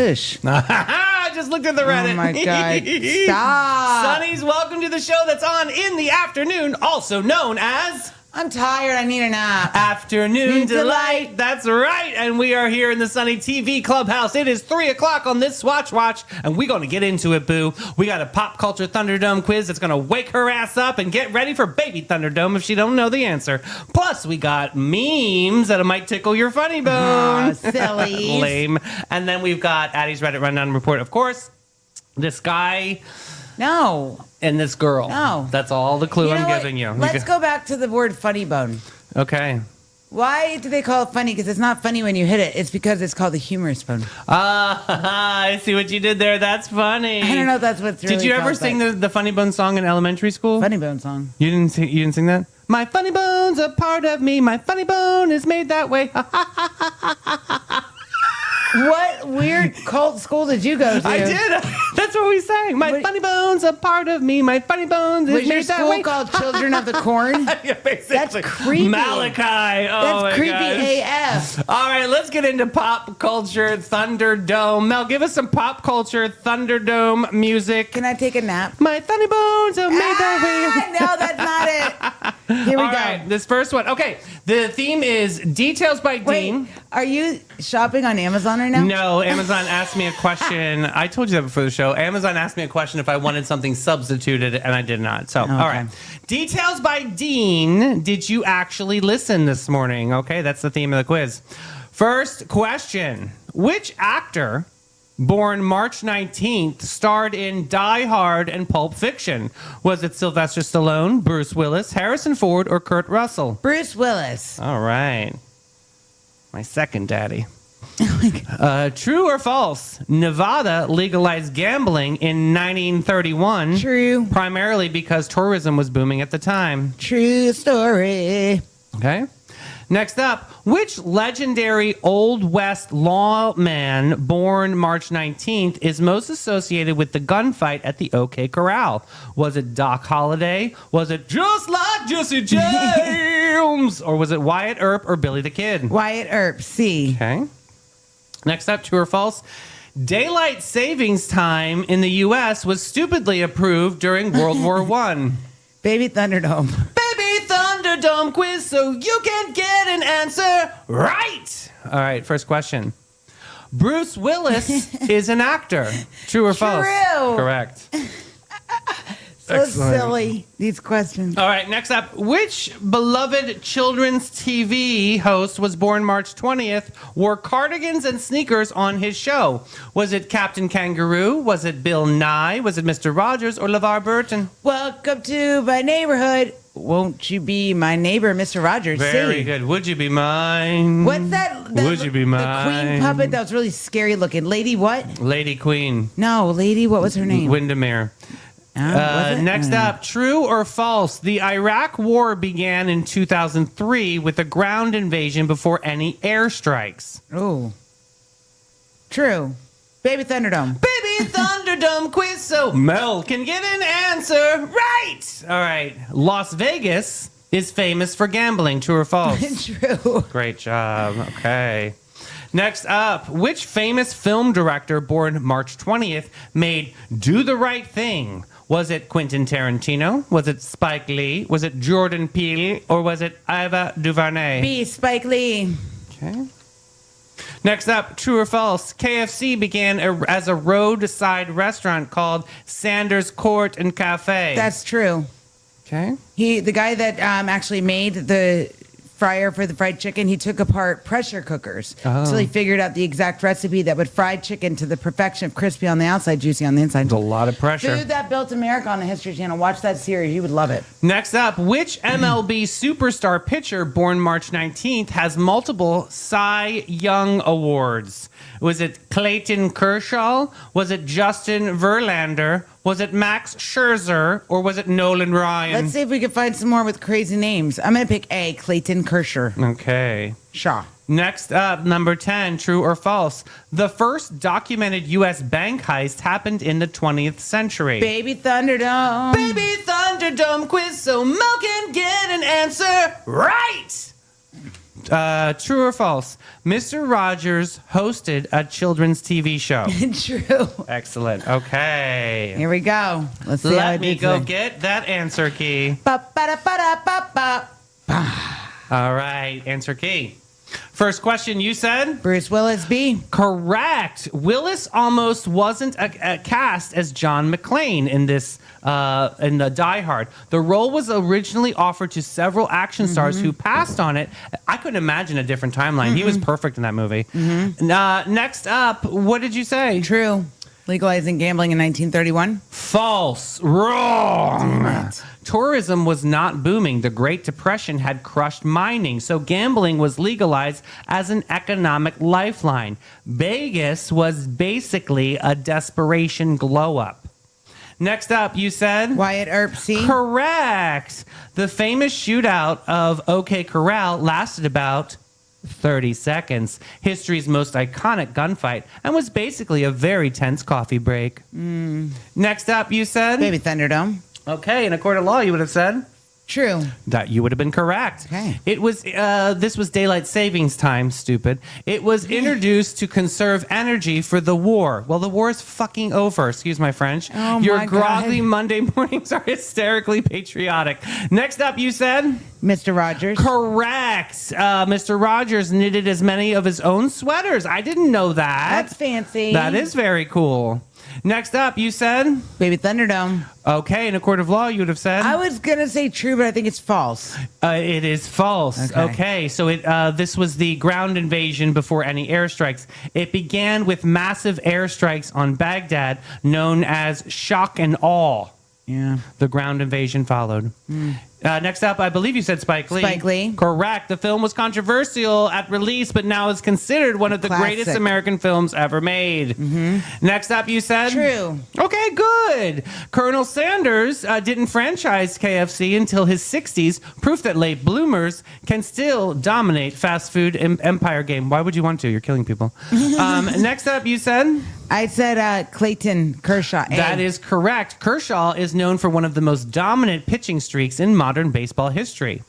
fish. I just looked at the Reddit. Oh my God. Stop. Sonny's welcome to the show that's on in the afternoon, also known as I'm tired. I need a nap. Afternoon Delight. That's right. And we are here in the Sunny TV Clubhouse. It is 3 o'clock on this Swatch Watch, and we're going to get into it, boo. We got a pop culture Thunderdome quiz that's going to wake her ass up and get ready for baby Thunderdome if she don't know the answer. Plus, we got memes that might tickle your funny bone. Oh, silly. Lame. And then we've got Addie's Reddit Rundown Report, of course. This guy... No. And this girl. No. That's all the clue I'm giving you. Let's go back to the word funny bone. Okay. Why do they call it funny? Because it's not funny when you hit it. It's because it's called the humorous bone. I see what you did there. That's funny. I don't know if that's what's really Did you ever called, sing the Funny Bone song in elementary school? Funny bone song. You didn't sing that? My funny bone's a part of me. My funny bone is made that way. What weird cult school did you go to? I did. That's what we sang. My funny bone's a part of me. My funny bones is made that way. Was your school called Children of the Corn? Yeah, basically. That's creepy. Malachi. Oh, That's creepy gosh. AF. All right, let's get into pop culture Thunderdome. Mel, give us some pop culture Thunderdome music. Can I take a nap? My funny bones are made that way. No, that's not it. Here we All go. right, this first one. Okay, the theme is Details by Dean. Wait, are you shopping on Amazon right now? No, Amazon asked me a question. I told you that before the show. Amazon asked me a question if I wanted something substituted, and I did not. So, okay. All right. Details by Dean. Did you actually listen this morning? Okay, that's the theme of the quiz. First question. Which actor, born March 19th, starred in Die Hard and Pulp Fiction? Was it Sylvester Stallone, Bruce Willis, Harrison Ford, or Kurt Russell? Bruce Willis. All right. My second daddy. Oh my God. True or false? Nevada legalized gambling in 1931. True. Primarily because tourism was booming at the time. True story. Okay. Next up, which legendary Old West lawman born March 19th is most associated with the gunfight at the OK Corral? Was it Doc Holliday? Was it just like Jesse James? Or was it Wyatt Earp or Billy the Kid? Wyatt Earp. C. Okay. Next up, true or false? Daylight savings time in the U.S. was stupidly approved during World War I. Baby Thunderdome. Baby Thunderdome quiz so you can get an answer right. All right, first question. Bruce Willis is an actor. True or false? True. Correct. So Excellent. silly, these questions. All right, next up. Which beloved children's TV host was born March 20th, wore cardigans and sneakers on his show? Was it Captain Kangaroo? Was it Bill Nye? Was it Mr. Rogers or LeVar Burton? Welcome to my neighborhood. Won't you be my neighbor, Mr. Rogers? Very C. good. Would you be mine? What's that? Would you be The mine? queen puppet that was really scary looking. Lady what? Lady Queen. No, lady, what was her name? Windermere. Was it? Next up, true or false? The Iraq War began in 2003 with a ground invasion before any airstrikes. Oh. True. Baby Thunderdome. Baby Thunderdome quiz so Mel can get an answer right. All right. Las Vegas is famous for gambling. True or false? True. Great job. Okay. Next up, which famous film director born March 20th made Do the Right Thing? Was it Quentin Tarantino? Was it Spike Lee? Was it Jordan Peele? Or was it Ava DuVernay? B. Spike Lee. Okay. Next up, true or false? KFC began as a roadside restaurant called Sanders Court and Cafe. That's true. Okay. The guy that actually made the fryer for the fried chicken, he took apart pressure cookers. Oh. So he figured out the exact recipe that would fry chicken to the perfection of crispy on the outside, juicy on the inside. There's a lot of pressure. Food that built America on the History Channel. Watch that series. You would love it. Next up, which MLB superstar pitcher born March 19th has multiple Cy Young Awards? Was it Clayton Kershaw? Was it Justin Verlander? Was it Max Scherzer? Or was it Nolan Ryan? Let's see if we can find some more with crazy names. I'm going to pick A, Clayton Kershaw. Okay. Shaw. Next up, number 10, true or false? The first documented U.S. bank heist happened in the 20th century. Baby Thunderdome. Baby Thunderdome quiz so Mel can get an answer right. True or false? Mr. Rogers hosted a children's TV show. True. Excellent. Okay. Here we go. Let's see how I Let me did go today. get that answer key. Ba-ba-da-ba-da-ba-ba. All right. Answer key. First question, you said? Bruce Willis, B. Correct. Willis almost wasn't cast as John McClane in this in the Die Hard. The role was originally offered to several action stars who passed on it. I couldn't imagine a different timeline. He was perfect in that movie. Next up, what did you say? True. Legalizing gambling in 1931. False. Wrong. Damn it. Tourism was not booming. The Great Depression had crushed mining, so gambling was legalized as an economic lifeline. Vegas was basically a desperation glow-up. Next up, you said? Wyatt Earp, C. Correct. The famous shootout of OK Corral lasted about 30 seconds. History's most iconic gunfight, and was basically a very tense coffee break. Next up, you said? Baby Thunderdome. Okay, in a court of law, you would have said? True. That you would have been correct. Okay. It was this was daylight savings time, stupid. It was introduced to conserve energy for the war. Well, the war is fucking over. Excuse my French. Oh, Your my groggy God. Monday mornings are hysterically patriotic. Next up, you said? Mr. Rogers. Correct. Mr. Rogers knitted as many of his own sweaters. I didn't know that. That's fancy. That is very cool. Next up, you said? Baby Thunderdome. Okay, in a court of law, you would have said? I was going to say true, but I think it's false. It is false. Okay, so this was the ground invasion before any airstrikes. It began with massive airstrikes on Baghdad, known as shock and awe. Yeah. The ground invasion followed. Next up, I believe you said Spike Lee. Spike Lee. Correct. The film was controversial at release, but now is considered one of the greatest Classic. American films ever made. Next up, you said? True. Okay, good. Colonel Sanders didn't franchise KFC until his 60s, proof that late bloomers can still dominate fast food empire game. Why would you want to? You're killing people. Next up, you said? I said Clayton Kershaw. A. That is correct. Kershaw is known for one of the most dominant pitching streaks in modern baseball history.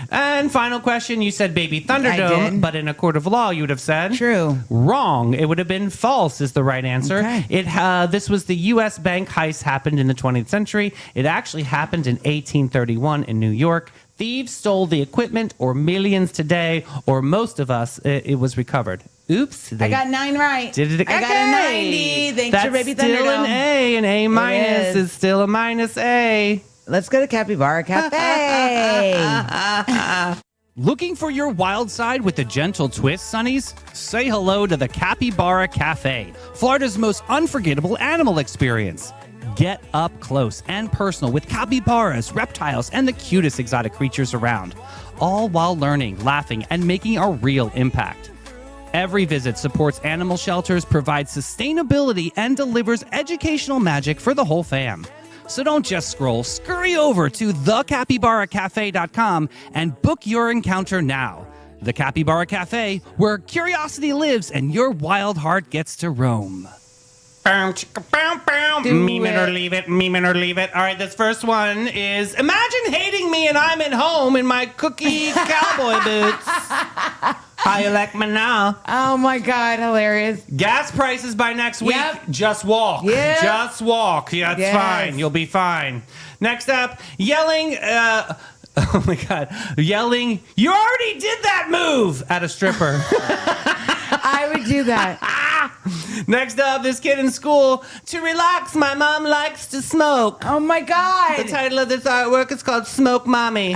And final question, you said Baby Thunderdome, did. but in a court of law, you would have said? True. Wrong. It would have been false is the right answer. Okay. This was the U.S. bank heist happened in the 20th century. It actually happened in 1831 in New York. Thieves stole the equipment, or millions today, or most of us, it was recovered. Oops. I got 9 right. Did it again? I got a 90. Thanks That's for Baby still Thunderdome. an A minus is. is still a minus A. Let's go to Capybara Cafe. Looking for your wild side with a gentle twist, Sonnies? Say hello to the Capybara Cafe, Florida's most unforgettable animal experience. Get up close and personal with capybaras, reptiles, and the cutest exotic creatures around, all while learning, laughing, and making a real impact. Every visit supports animal shelters, provides sustainability, and delivers educational magic for the whole fam. So don't just scroll, scurry over to thecapybaracafe.com and book your encounter now. The Capybara Cafe, where curiosity lives and your wild heart gets to roam. Bow, chicka, bow, bow. Do Meme it or it. leave it, meme it or leave it. All right, this first one is, imagine hating me and I'm at home in my cookie cowboy boots. How you like me now? Oh my God, hilarious. Gas prices by next week. Yep. Just walk. Yep. Just walk. Yeah, it's Yes. fine. You'll be fine. Next up, yelling. Oh my God. Yelling, you already did that move at a stripper. I would do that. Next up, this kid in school. To relax, my mom likes to smoke. Oh my The God. title of this artwork is called Smoke Mommy.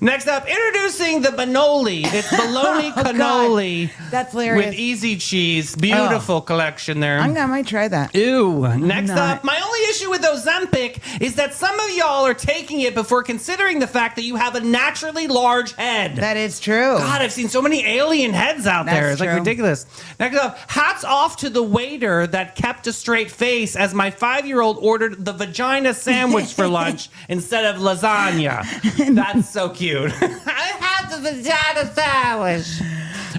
Next up, introducing the Bonoli. It's bologna Oh, God. cannoli That's hilarious. with easy cheese. Beautiful collection there. I might try that. Ew. Next not. up, my only issue with Ozempic is that some of y'all are taking it before considering the fact that you have a naturally large head. That is true. God, I've seen so many alien heads out there. That's It's like true. ridiculous. Next up, hats off to the waiter that kept a straight face as my 5-year-old ordered the vagina sandwich for lunch instead of lasagna. That's so cute. I had the vagina sandwich.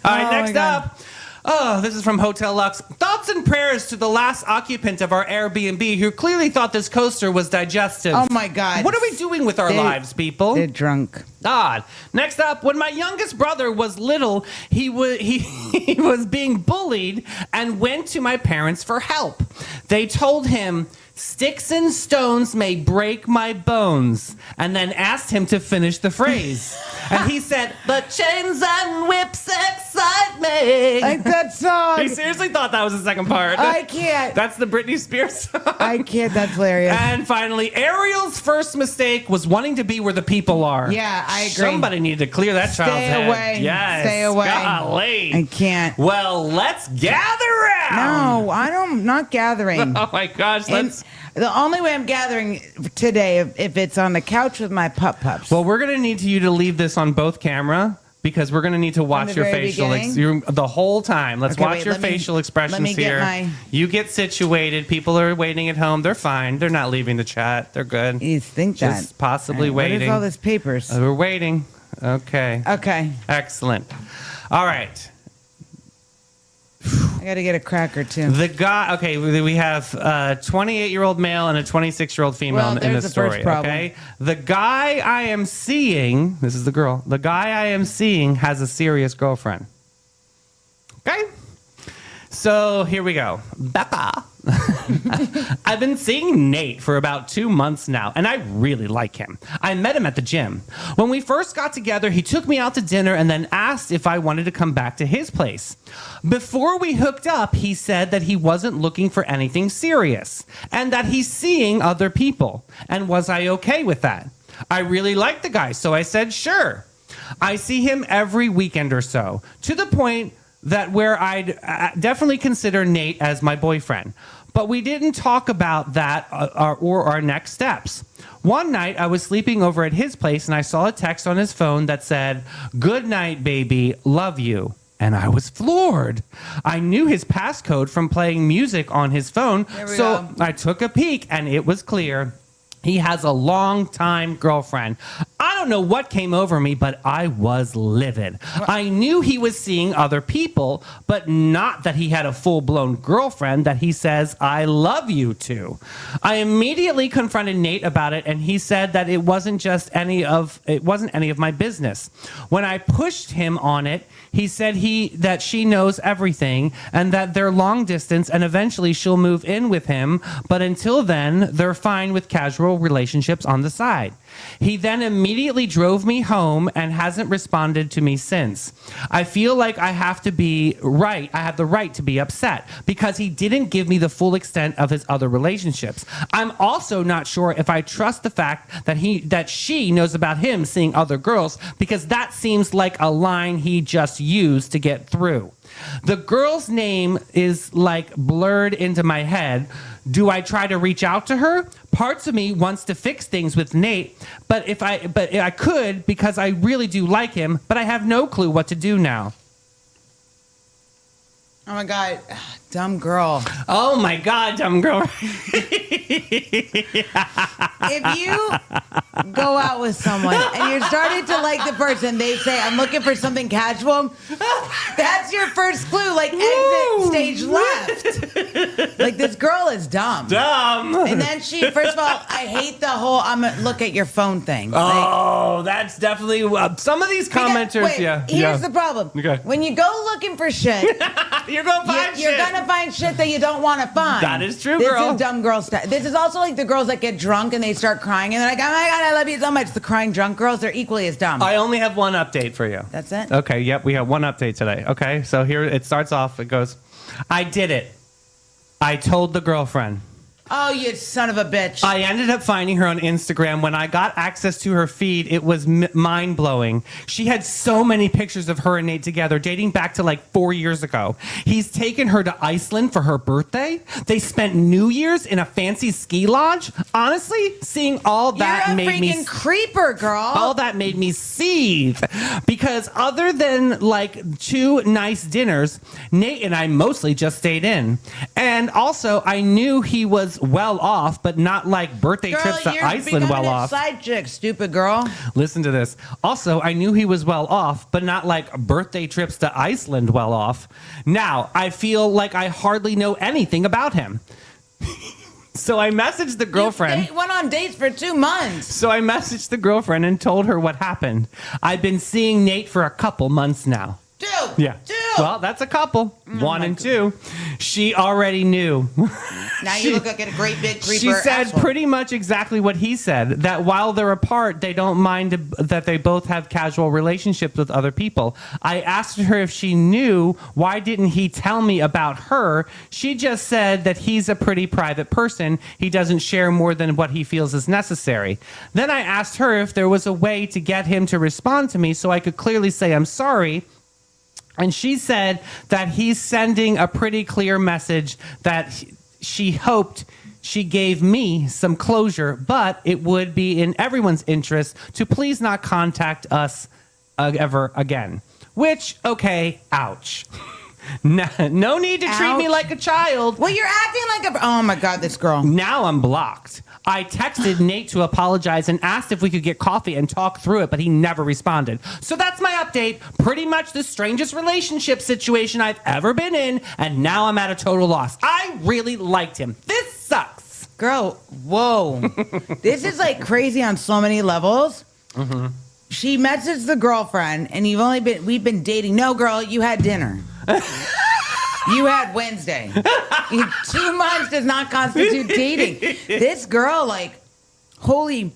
All right, Oh, next my God. up. Oh, this is from Hotel Lux. Thoughts and prayers to the last occupant of our Airbnb who clearly thought this coaster was digestive. Oh my God. What are we doing with our lives, people? They're drunk. God. Next up, when my youngest brother was little, he was being bullied and went to my parents for help. They told him, "Sticks and stones may break my bones," and then asked him to finish the phrase. And he said, "The chains and whips excite me." Like that song. He seriously thought that was the second part. I can't. That's the Britney Spears song. I can't. That's hilarious. And finally, Ariel's first mistake was wanting to be where the people are. Yeah, I agree. Somebody needed to clear that child's head. Stay away. Yes. Stay away. Golly. I can't. Well, let's gather around. No, I'm not gathering. Oh my gosh, let's. The only way I'm gathering today, if it's on the couch with my pups. Well, we're gonna need you to leave this on both camera because we're gonna need to watch the your very facial beginning? the whole time. Let's Okay, watch wait, your let me- facial expressions let me get here. my- You get situated. People are waiting at home. They're fine. They're not leaving the chat. They're good. You think that? Just possibly All right, waiting. What is all this papers? We're waiting. Okay. Okay, Excellent. All right. I got to get a cracker too. The guy, okay, we have a 28-year-old male and a 26-year-old female Well, in there's this the story, first problem. okay? The guy I am seeing, this is the girl, the guy I am seeing has a serious girlfriend. Okay? So here we go. Becca. I've been seeing Nate for about 2 months now, and I really like him. I met him at the gym. When we first got together, he took me out to dinner and then asked if I wanted to come back to his place. Before we hooked up, he said that he wasn't looking for anything serious and that he's seeing other people. And was I okay with that? I really liked the guy, so I said sure. I see him every weekend or so, to the point that where I'd definitely consider Nate as my boyfriend. But we didn't talk about that or our next steps. One night, I was sleeping over at his place, and I saw a text on his phone that said, "Good night, baby, love you." And I was floored. I knew his passcode from playing music on his phone, There we so go. I took a peek, and it was clear. He has a long-time girlfriend. I don't know what came over me, but I was livid. I knew he was seeing other people, but not that he had a full-blown girlfriend that he says, "I love you" to. I immediately confronted Nate about it, and he said that it wasn't any of my business. When I pushed him on it, he said that she knows everything and that they're long distance and eventually she'll move in with him, but until then, they're fine with casual relationships on the side. He then immediately drove me home and hasn't responded to me since. I feel like I have the right to be upset because he didn't give me the full extent of his other relationships. I'm also not sure if I trust the fact that she knows about him seeing other girls, because that seems like a line he just used to get through. The girl's name is like blurred into my head. Do I try to reach out to her? Parts of me wants to fix things with Nate, but I could, because I really do like him, but I have no clue what to do now. Oh my God, dumb girl. Oh my God, dumb girl. If you go out with someone and you're starting to like the person, they say, "I'm looking for something casual," that's your first clue. Like, exit stage left. Like, this girl is dumb. Dumb. And then first of all, I hate the whole "I'm gonna look at your phone" thing. Oh, that's definitely some of these commenters. Wait, here's the problem. Okay. When you go looking for shit, You're gonna find you're shit. gonna find shit that you don't want to find. That is true, this girl. This is dumb girl stuff. This is also like the girls that get drunk and they start crying and they're like, "Oh my God, I love you so much." The crying drunk girls, they're equally as dumb. I only have one update for you. That's it? Okay, yep, we have one update today. Okay, so here it starts off. It goes, "I did it. I told the girlfriend. Oh, you son of a bitch. I ended up finding her on Instagram. When I got access to her feed, it was mind-blowing. She had so many pictures of her and Nate together, dating back to like 4 years ago. He's taken her to Iceland for her birthday. They spent New Year's in a fancy ski lodge. Honestly, seeing all that You're a made me... freaking creeper, girl. All that made me seethe, because other than like 2 nice dinners, Nate and I mostly just stayed in. And also, I knew he was was well off, but not like birthday Girl, trips to you're Iceland well becoming a off. side chick, stupid girl. Listen to this. Also, I knew he was well off, but not like birthday trips to Iceland well off. Now, I feel like I hardly know anything about him. So I messaged the girlfriend. You went on dates for 2 months. So I messaged the girlfriend and told her what happened. I've been seeing Nate for a couple months now. Dude. Yeah. Dude. Well, that's a couple. 1 and 2. She already knew. Now you look like a great big creeper. She said asshole. pretty much exactly what he said, that while they're apart, they don't mind that they both have casual relationships with other people. I asked her if she knew. Why didn't he tell me about her? She just said that he's a pretty private person. He doesn't share more than what he feels is necessary. Then I asked her if there was a way to get him to respond to me so I could clearly say I'm sorry. And she said that he's sending a pretty clear message that she hoped she gave me some closure, but it would be in everyone's interest to please not contact us ever again. Which, okay, ouch. No need to treat me Ouch. like a child. Well, you're acting like a. Oh my God, this girl. Now I'm blocked. I texted Nate to apologize and asked if we could get coffee and talk through it, but he never responded. So that's my update. Pretty much the strangest relationship situation I've ever been in, and now I'm at a total loss. I really liked him. This sucks. Girl, whoa. This is like crazy on so many levels. Mm-hmm. She messaged the girlfriend, and we've been dating. No, girl, you had dinner. You had Wednesday. 2 months does not constitute dating. This girl, like, holy,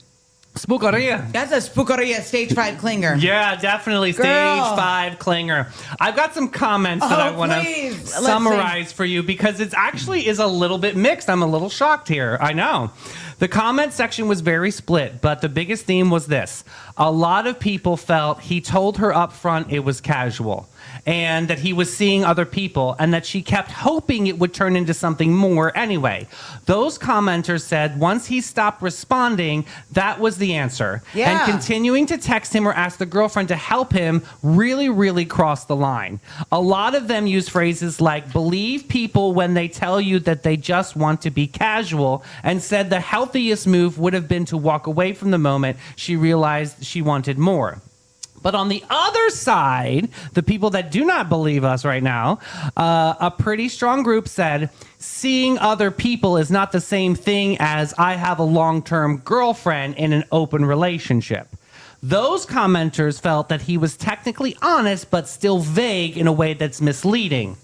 Spookeria. that's a spookeria stage 5 clinger. Yeah, definitely. Stage Girl. 5 clinger. I've got some comments that I want to please. Let's summarize for you because it actually is a little bit mixed. I'm a little shocked here. I know. The comment section was very split, but the biggest theme was this. A lot of people felt he told her up front it was casual and that he was seeing other people and that she kept hoping it would turn into something more anyway. Those commenters said once he stopped responding, that was the answer. Yeah. And continuing to text him or ask the girlfriend to help him really, really crossed the line. A lot of them use phrases like believe people when they tell you that they just want to be casual, and said the healthiest move would have been to walk away from the moment she realized she wanted more. But on the other side, the people that do not believe us right now, a pretty strong group said, seeing other people is not the same thing as I have a long-term girlfriend in an open relationship. Those commenters felt that he was technically honest, but still vague in a way that's misleading.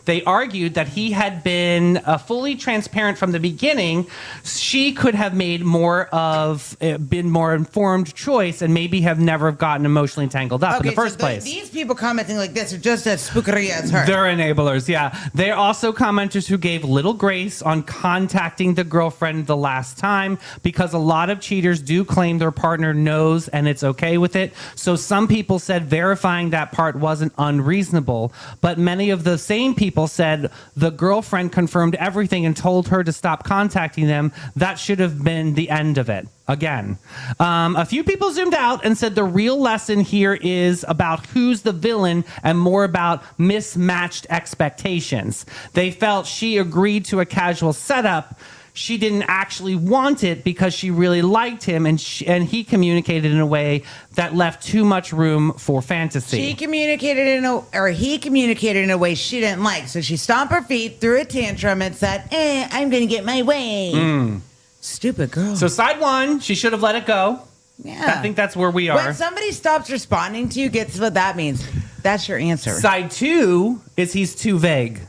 They argued that he had been fully transparent from the beginning. She could have made been more informed choice and maybe have never gotten emotionally tangled up in the first place. These people commenting like this are just as spookeria as her. They're enablers, yeah. They're also commenters who gave little grace on contacting the girlfriend the last time because a lot of cheaters do claim their partner knows and it's okay with it. So some people said verifying that part wasn't unreasonable, but many of the same people said the girlfriend confirmed everything and told her to stop contacting them. That should have been the end of it. Again, a few people zoomed out and said the real lesson here is about who's the villain and more about mismatched expectations. They felt she agreed to a casual setup. She didn't actually want it because she really liked him, and he communicated in a way that left too much room for fantasy. He communicated in a way she didn't like. So she stomped her feet, threw a tantrum, and said, I'm going to get my way. Stupid girl. So side 1, she should have let it go. Yeah. I think that's where we are. When somebody stops responding to you, gets what that means. That's your answer. Side 2 is he's too vague.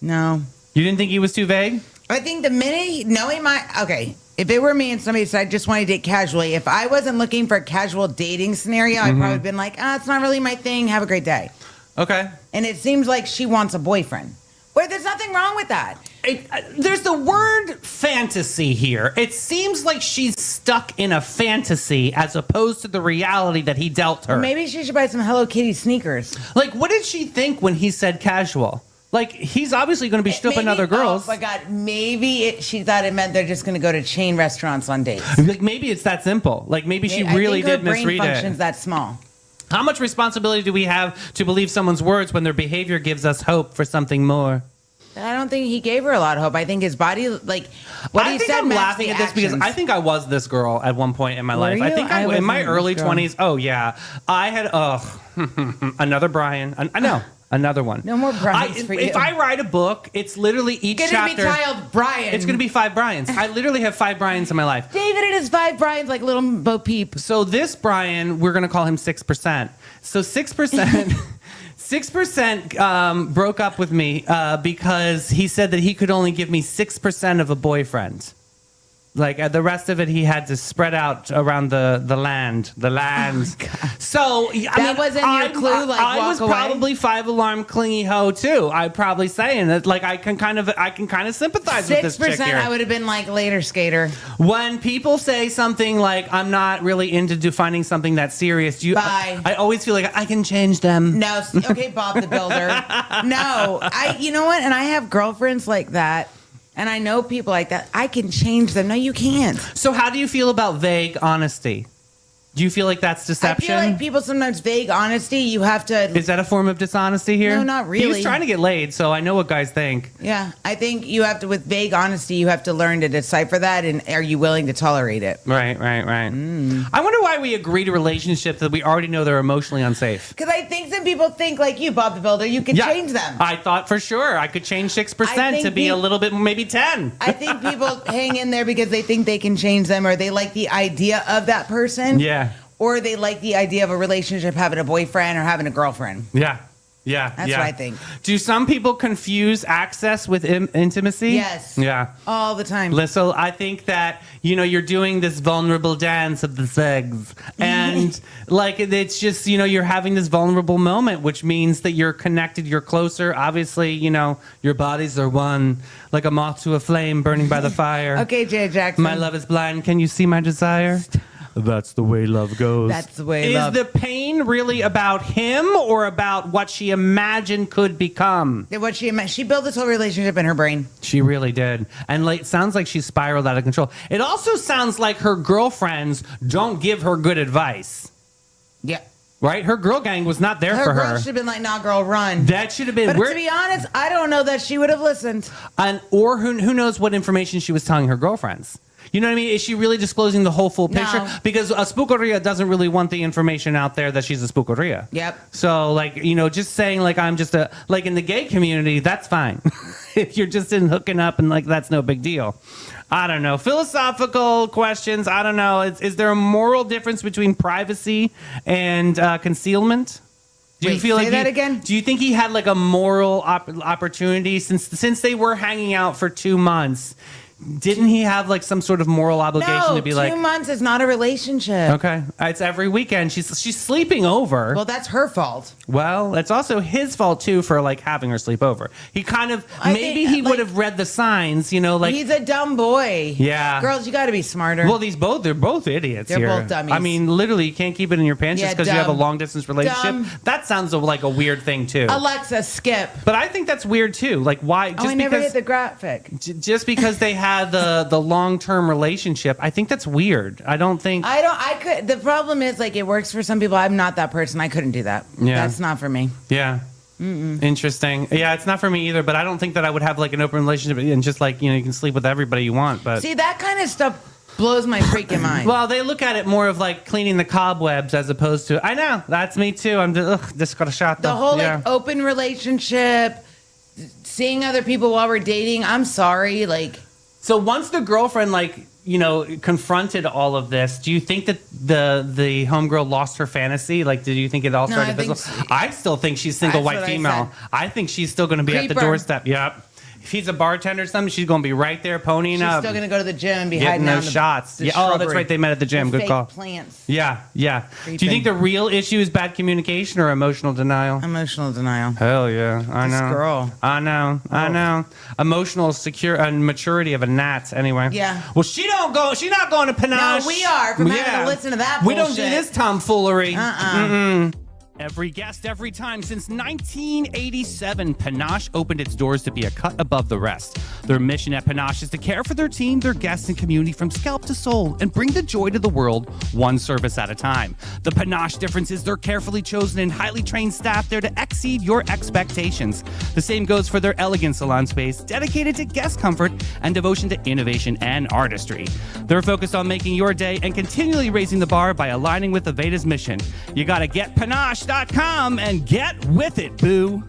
No. You didn't think he was too vague? I think the minute knowing if it were me and somebody said I just want to date casually, if I wasn't looking for a casual dating scenario, I'd probably been like, it's not really my thing. Have a great day. Okay. And it seems like she wants a boyfriend. Where there's nothing wrong with that. There's the word fantasy here. It seems like she's stuck in a fantasy as opposed to the reality that he dealt her. Maybe she should buy some Hello Kitty sneakers. Like, what did she think when he said casual? Like, he's obviously going to be stooping other girls. Oh, my God. Maybe she thought it meant they're just going to go to chain restaurants on dates. Like, maybe it's that simple. Like, maybe she really did misread her brain functions it. that small. How much responsibility do we have to believe someone's words when their behavior gives us hope for something more? I don't think he gave her a lot of hope. I think his body, like what I he think said, I'm matched laughing the at this because actions. I think I was this girl at one point in my Were life. I you? think I in my wasn't early this girl. 20s. Oh yeah, I had another Brian. I know. Another one. No more Brians for you. If I write a book, it's literally each Gonna chapter. be titled Brian. It's going to be 5 Brians. I literally have 5 Brians in my life. David and his 5 Brians like little Bo Peep. So this Brian, we're going to call him 6%. So 6%. 6% broke up with me because he said that he could only give me 6% of a boyfriend. Like the rest of it, he had to spread out around the land. The land. So That wasn't your clue, like, I walk was away? probably 5 alarm clingy hoe too. I'm probably saying that. Like I can kind of sympathize with this chick 6%, here. I would have been like later skater. When people say something like, I'm not really into defining something that's serious, Bye. I always feel like I can change them. No, okay, Bob the Builder. No, you know what? And I have girlfriends like that, and I know people like that. I can change them. No, you can't. So how do you feel about vague honesty? Do you feel like that's deception? I feel like people sometimes vague honesty. You have to. Is that a form of dishonesty here? No, not really. He's trying to get laid, so I know what guys think. Yeah, I think you have to, with vague honesty, you have to learn to decipher that, and are you willing to tolerate it? Right. I wonder why we agree to relationships that we already know they're emotionally unsafe. Because I think some people think like you, Bob the Builder, you can change them. I thought for sure I could change 6% I to think be a little bit, maybe 10. I think people hang in there because they think they can change them, or they like the idea of that person. Yeah. Or they like the idea of a relationship, having a boyfriend or having a girlfriend. Yeah. That's what I think. Do some people confuse access with intimacy? Yes. Yeah. All the time. So I think that, you're doing this vulnerable dance of the segs. And like, it's just, you're having this vulnerable moment, which means that you're connected, you're closer. Obviously, your bodies are one, like a moth to a flame burning by the fire. Okay, Jay Jackson. My love is blind. Can you see my desire? That's the way love goes. That's the way Is love. the pain really about him or about what she imagined could become? What she built this whole relationship in her brain. She really did. And it sounds like she spiraled out of control. It also sounds like her girlfriends don't give her good advice. Yeah. Right? Her girl gang was not there for Her girl her. should have been like, nah, girl, run. That should have been. But to be honest, I don't know that she would have listened. Or who knows what information she was telling her girlfriends. You know what I mean? Is she really disclosing the whole full picture? No. Because a spookeria doesn't really want the information out there that she's a spookeria. Yep. So, just saying, I'm just in the gay community, that's fine. If you're just in hooking up and, that's no big deal. I don't know. Philosophical questions. I don't know. Is there a moral difference between privacy and concealment? Do you Wait, feel say like that again? Do you think he had a moral opportunity since they were hanging out for 2 months? Didn't he have some sort of moral obligation to be 2 months is not a relationship. okay, it's every weekend. She's sleeping over. Well, that's her fault. Well, it's also his fault too for having her sleep over. He kind of maybe think, he would have read the signs, he's a dumb boy. Yeah. Girls, you got to be smarter. Well, they're both idiots. They're here. both dummies. I mean, literally, you can't keep it in your pants just Yeah, because you have a dumb. long distance relationship. Dumb. That sounds like a weird thing too. Alexa, skip. But I think that's weird too. Why? Just I never because hit the graphic. just because they had the long-term relationship, I think that's weird. I don't think. I could. The problem is, it works for some people. I'm not that person. I couldn't do that. Yeah. That's not for me. Yeah. Interesting. Yeah, it's not for me either. But I don't think that I would have an open relationship and just you can sleep with everybody you want. But See, that kind of stuff blows my freaking mind. well, they look at it more of cleaning the cobwebs as opposed to. I know that's me too. I'm just got a shot. the whole open relationship, seeing other people while we're dating. I'm sorry. So once the girlfriend confronted all of this, do you think that the homegirl lost her fantasy? Did you think it all No, started I think fizzle? I still think she's single That's white what I female. said. I think she's still going to be at the Creeper. doorstep. Yep. If he's a bartender or something, she's going to be right there ponying She's up. still gonna go to the gym and be getting hiding out those in shots. the Yeah. Oh, that's shrubbery. right. They met at the gym. The Good fake call. Plants. Yeah. Do you Creeping. think the real issue is bad communication or emotional denial? Emotional denial. Hell yeah, I This know. girl. I know. Emotional secure and maturity of a gnat. Anyway. Yeah. Well, she's not going to panache. No, we are, from having to listen to that We don't do bullshit. this tomfoolery. Every guest, every time. Since 1987, Panache opened its doors to be a cut above the rest. Their mission at Panache is to care for their team, their guests, and community from scalp to soul and bring the joy to the world one service at a time. The Panache difference is their carefully chosen and highly trained staff there to exceed your expectations. The same goes for their elegant salon space, dedicated to guest comfort and devotion to innovation and artistry. They're focused on making your day and continually raising the bar by aligning with Aveda's mission. You gotta get Panache.com and get with it, boo.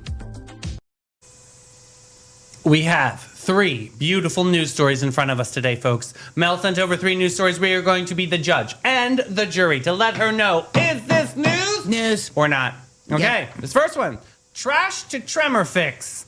We have 3 beautiful news stories in front of us today, folks. Mel sent over 3 news stories. We are going to be the judge and the jury to let her know, is this news? News. Or not? Okay, Yep. This first one, trash to tremor fix.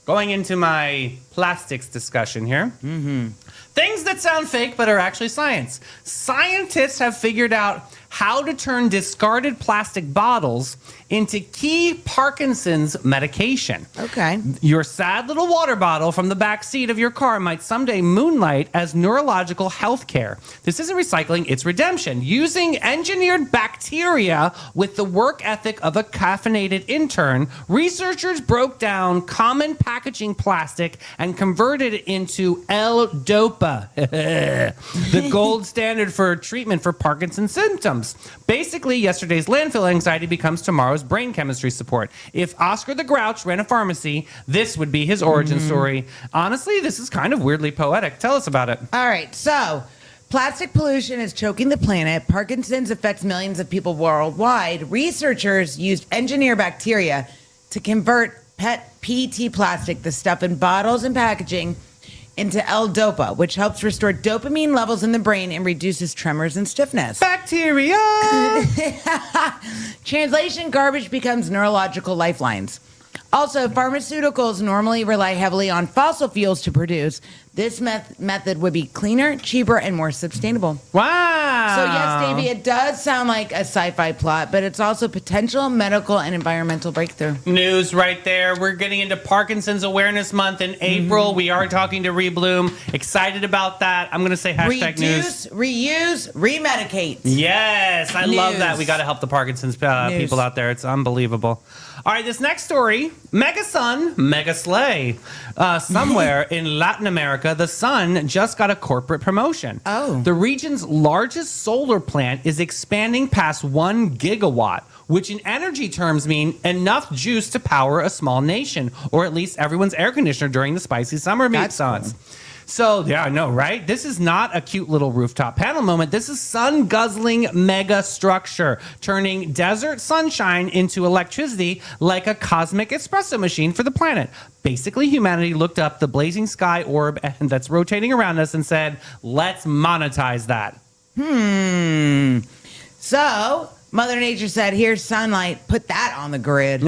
Going into my plastics discussion here. Things that sound fake but are actually science. Scientists have figured out how to turn discarded plastic bottles into key Parkinson's medication. Okay. Your sad little water bottle from the back seat of your car might someday moonlight as neurological health care. This isn't recycling, it's redemption. Using engineered bacteria with the work ethic of a caffeinated intern, researchers broke down common packaging plastic and converted it into L-DOPA, the gold standard for treatment for Parkinson's symptoms. Basically, yesterday's landfill anxiety becomes tomorrow's brain chemistry support. If Oscar the Grouch ran a pharmacy, this would be his origin story. Honestly, this is kind of weirdly poetic. Tell us about it. All right. So, plastic pollution is choking the planet. Parkinson's affects millions of people worldwide. Researchers used engineered bacteria to convert PET plastic, the stuff in bottles and packaging, into L-DOPA, which helps restore dopamine levels in the brain and reduces tremors and stiffness. Bacteria! Translation, garbage becomes neurological lifelines. Also, pharmaceuticals normally rely heavily on fossil fuels to produce. This method would be cleaner, cheaper, and more sustainable. Wow. So yes, Davey, it does sound like a sci-fi plot, but it's also potential medical and environmental breakthrough. News right there. We're getting into Parkinson's Awareness Month in April. We are talking to Rebloom. Excited about that. I'm going to say hashtag news. Reduce, reuse, remedicate. Yes, I love News. that. We got to help the Parkinson's people out there. It's unbelievable. All right, this next story, Mega Sun, Mega Slay. Somewhere in Latin America, the sun just got a corporate promotion. Oh. The region's largest solar plant is expanding past 1 gigawatt, which in energy terms mean enough juice to power a small nation, or at least everyone's air conditioner during the spicy summer That's months. cool. So, yeah, I know, right? This is not a cute little rooftop panel moment. This is sun-guzzling mega structure, turning desert sunshine into electricity like a cosmic espresso machine for the planet. Basically, humanity looked up the blazing sky orb that's rotating around us and said, let's monetize that. So, Mother Nature said, here's sunlight, put that on the grid.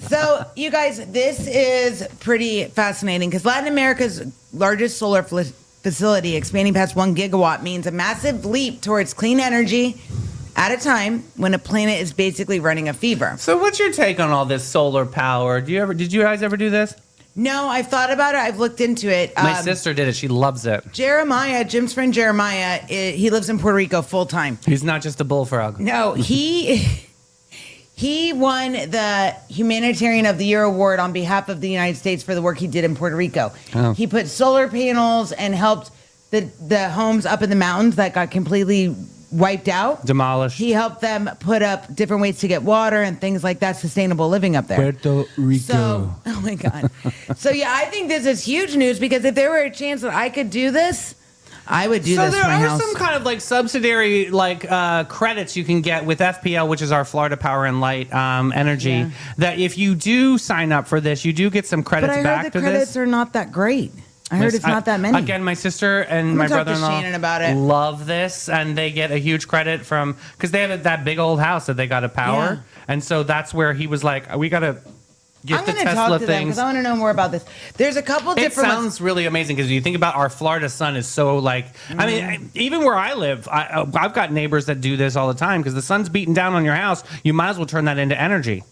So, you guys, this is pretty fascinating because Latin America's largest solar facility expanding past 1 gigawatt means a massive leap towards clean energy at a time when a planet is basically running a fever. So what's your take on all this solar power? Did you guys ever do this? No, I've thought about it. I've looked into it. My sister did it. She loves it. Jeremiah, Jim's friend Jeremiah, he lives in Puerto Rico full time. He's not just a bullfrog. No, he won the Humanitarian of the Year award on behalf of the United States for the work he did in Puerto Rico. Oh. He put solar panels and helped the homes up in the mountains that got completely wiped out. Demolished. He helped them put up different ways to get water and things like that, sustainable living up there. Puerto Rico. So, oh my God. So yeah, I think this is huge news because if there were a chance that I could do this, I would do So this there for my are house. some kind of like subsidiary credits you can get with FPL, which is our Florida Power and Light Energy. Yeah. That if you do sign up for this, you do get some But credits I heard back the to credits this. are not that great. I heard it's not that many. Again, my sister and gonna my talk to brother-in-law Shannon about it. love this, and they get a huge credit from because they have that big old house that they got to power, Yeah. and so that's where he was like, "We got to get I'm the going to Tesla talk to them things." because I want to know more about this. There's a couple It different sounds ones. really amazing because you think about our Florida sun is so like, I mean, even where I live, I've got neighbors that do this all the time because the sun's beating down on your house. You might as well turn that into energy.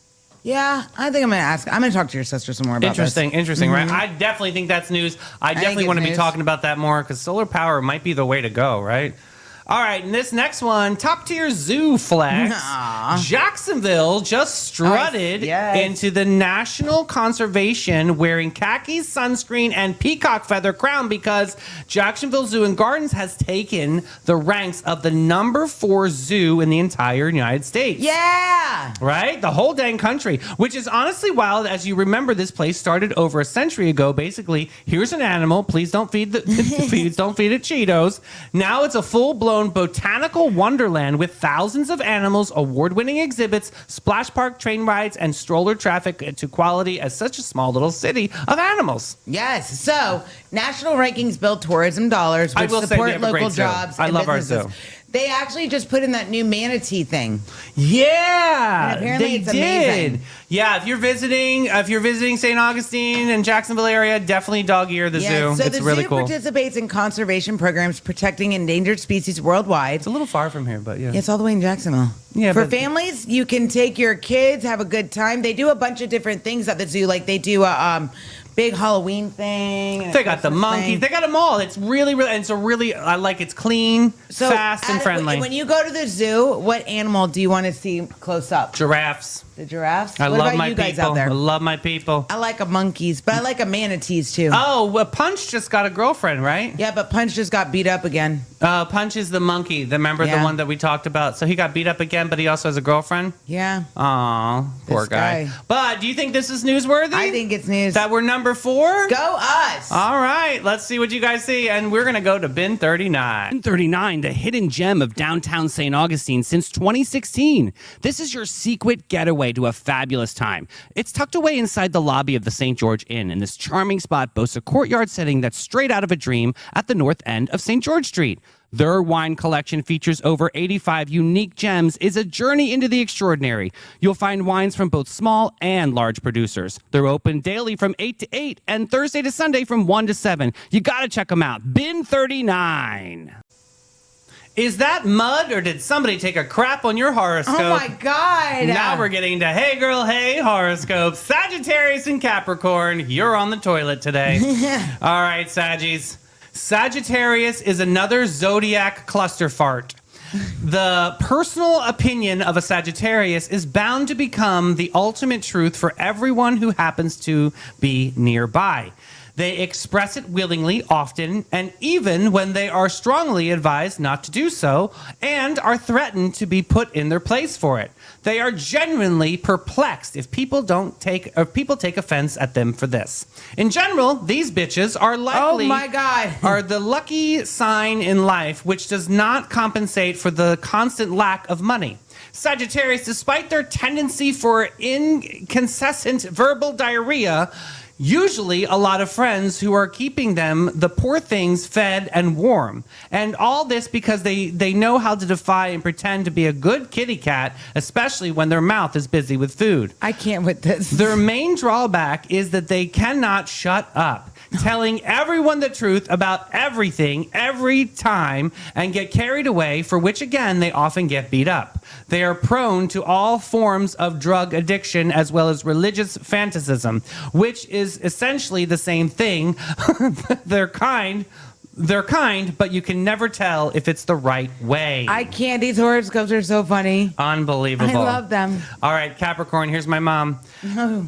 Yeah, I think I'm going to ask. I'm going to talk to your sister some more about Interesting, right? I definitely think that's news. I definitely think want to it's be news. talking about that more because solar power might be the way to go, right? All right, and this next one, top tier zoo flex. Jacksonville just strutted into the National Conservation wearing khakis, sunscreen, and peacock feather crown because Jacksonville Zoo and Gardens has taken the ranks of the number 4 zoo in the entire United States. Yeah. Right? The whole dang country, which is honestly wild. As you remember, this place started over a century ago. Basically, here's an animal. Please don't feed it Cheetos. Now it's a full-blown botanical wonderland with thousands of animals, award-winning exhibits, splash park train rides, and stroller traffic to quality as such a small little city of animals. Yes. So, national rankings build tourism dollars, I which will say we support have a great local zoo. jobs. I and love our businesses. zoo. They actually just put in that new manatee thing. Yeah, And apparently they it's did. amazing. Yeah, if you're visiting St. Augustine and Jacksonville area, definitely dog ear the zoo. So It's the really zoo cool. participates in conservation programs protecting endangered species worldwide. It's a little far from here, but yeah. It's all the way in Jacksonville. Yeah, For but- families, you can take your kids, have a good time. They do a bunch of different things at the zoo. Like they do a big Halloween thing. and a They got the Christmas monkeys. thing. They got them all. It's really, and it's a really, I like it's clean, fast, and friendly. When you go to the zoo, what animal do you want to see close up? Giraffes. The giraffes? I what love about my you guys people. out there? I love my people. I like a monkeys, but I like a manatees too. Oh, well, Punch just got a girlfriend, right? Yeah, but Punch just got beat up again. Punch is the monkey. Remember the Yeah. one that we talked about? So he got beat up again, but he also has a girlfriend? Yeah. Aw, poor This guy. guy. But do you think this is newsworthy? I think it's news. that we're number 4? Go us. All right, let's see what you guys see. And we're going to go to bin 39. 39, the hidden gem of downtown St. Augustine since 2016. This is your secret getaway to a fabulous time. It's tucked away inside the lobby of the St. George Inn, and this charming spot boasts a courtyard setting that's straight out of a dream at the north end of St. George Street. Their wine collection features over 85 unique gems, is a journey into the extraordinary. You'll find wines from both small and large producers. They're open daily from 8 to 8 and Thursday to Sunday from 1 to 7. You got to check them out. Bin 39. Is that mud or did somebody take a crap on your horoscope? Oh my God. Now we're getting to Hey Girl, Hey horoscopes. Sagittarius and Capricorn, you're on the toilet today. All right, Saggies. Sagittarius is another zodiac cluster fart. The personal opinion of a Sagittarius is bound to become the ultimate truth for everyone who happens to be nearby. They express it willingly, often, and even when they are strongly advised not to do so, and are threatened to be put in their place for it. They are genuinely perplexed if people take offense at them for this. In general, these bitches are likely Oh my God. are the lucky sign in life which does not compensate for the constant lack of money. Sagittarius, despite their tendency for inconsistent verbal diarrhea, usually a lot of friends who are keeping them, the poor things, fed and warm. And all this because they know how to defy and pretend to be a good kitty cat, especially when their mouth is busy with food. I can't with this. Their main drawback is that they cannot shut up, telling everyone the truth about everything every time and get carried away, for which again they often get beat up. They are prone to all forms of drug addiction as well as religious fanaticism, which is essentially the same thing. They're kind, but you can never tell if it's the right way. I can't. These horoscopes are so funny. Unbelievable. I love them. All right, Capricorn, here's my mom.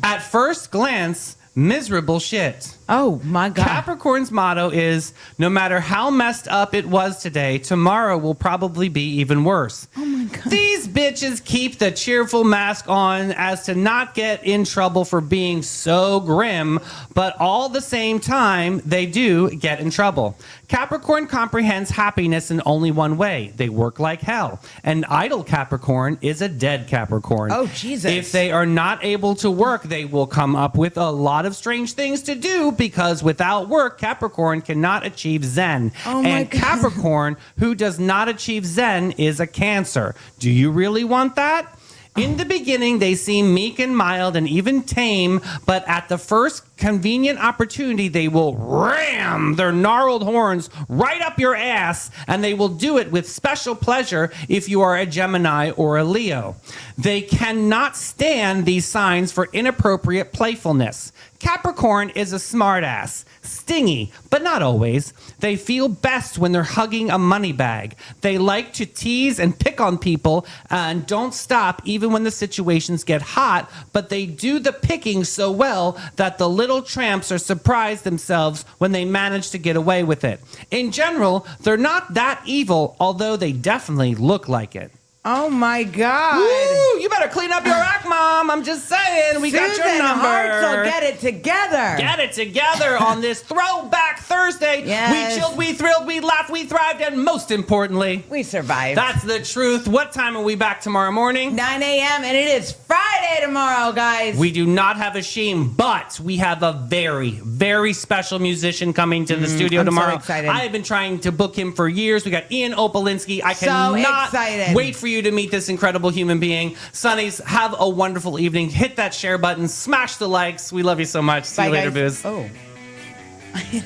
At first glance, miserable shit. Oh my God. Capricorn's motto is, no matter how messed up it was today, tomorrow will probably be even worse. Oh my God. These bitches keep the cheerful mask on as to not get in trouble for being so grim, but all the same time, they do get in trouble. Capricorn comprehends happiness in only one way. They work like hell. An idle Capricorn is a dead Capricorn. Oh, Jesus. If they are not able to work, they will come up with a lot of strange things to do because without work, Capricorn cannot achieve Zen. Oh my And God. Capricorn, who does not achieve Zen, is a Cancer. Do you really want that? In the beginning, they seem meek and mild and even tame, but at the first convenient opportunity, they will ram their gnarled horns right up your ass, and they will do it with special pleasure if you are a Gemini or a Leo. They cannot stand these signs for inappropriate playfulness. Capricorn is a smartass, stingy, but not always. They feel best when they're hugging a money bag. They like to tease and pick on people and don't stop even when the situations get hot, but they do the picking so well that the little tramps are surprised themselves when they manage to get away with it. In general, they're not that evil, although they definitely look like it. Oh my God. Woo, you better clean up your act, Mom. I'm just saying. We got your Susan number. Hartzell, get it together. Get it together on this Throwback Thursday. Yes. We chilled, we thrilled, we laughed, we thrived, and most importantly, We survived. that's the truth. What time are we back tomorrow morning? 9 a.m. and it is Friday tomorrow, guys. We do not have a shame, but we have a very, very special musician coming to the studio I'm so tomorrow. excited. I have been trying to book him for years. We got Ian Opalinsky. I So cannot excited. wait for you to meet this incredible human being. Sonnies, have a wonderful evening. Hit that share button. Smash the likes. We love you so much. See Bye, you later, guys. Booze. Oh.